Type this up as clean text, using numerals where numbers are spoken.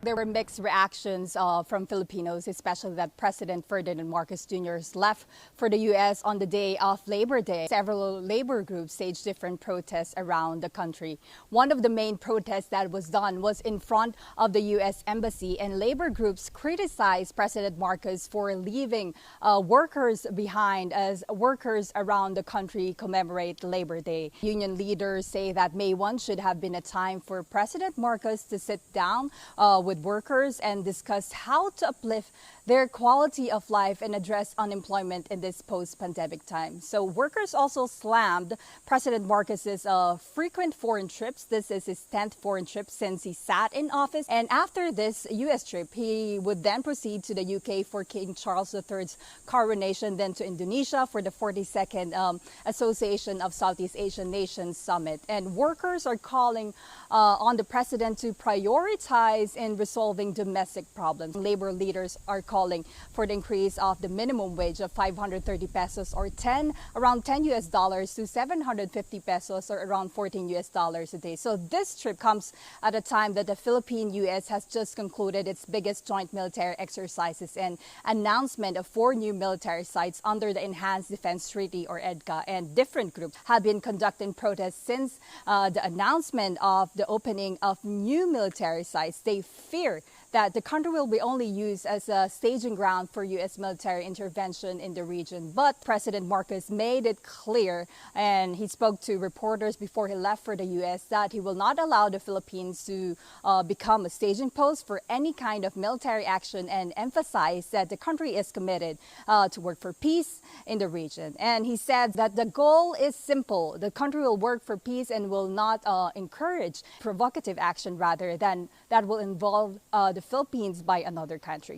There were mixed reactions from Filipinos, especially that President Ferdinand Marcos Jr. left for the U.S. on the day of Labor Day. Several labor groups staged different protests around the country. One of the main protests that was done was in front of the U.S. Embassy, and labor groups criticized President Marcos for leaving workers behind as workers around the country commemorate Labor Day. Union leaders say that May 1 should have been a time for President Marcos to sit down with workers and discuss how to uplift their quality of life and address unemployment in this post-pandemic time. So workers also slammed President Marcos's frequent foreign trips. This is his 10th foreign trip since he sat in office. And after this U.S. trip, he would then proceed to the UK for King Charles III's coronation, then to Indonesia for the 42nd Association of Southeast Asian Nations Summit. And workers are calling on the president to prioritize in resolving domestic problems. Labor leaders are calling for the increase of the minimum wage of 530 pesos or around 10 US dollars to 750 pesos or around 14 US dollars a day. So this trip comes at a time that the Philippine-US has just concluded its biggest joint military exercises and announcement of 4 new military sites under the Enhanced Defense Treaty or EDCA, and different groups have been conducting protests since the announcement of the opening of new military sites. They fear that the country will be only used as a staging ground for U.S. military intervention in the region. But President Marcos made it clear, and he spoke to reporters before he left for the U.S., that he will not allow the Philippines to become a staging post for any kind of military action, and emphasized that the country is committed to work for peace in the region. And he said that the goal is simple. The country will work for peace and will not encourage provocative action rather than that will involve the Philippines by another country.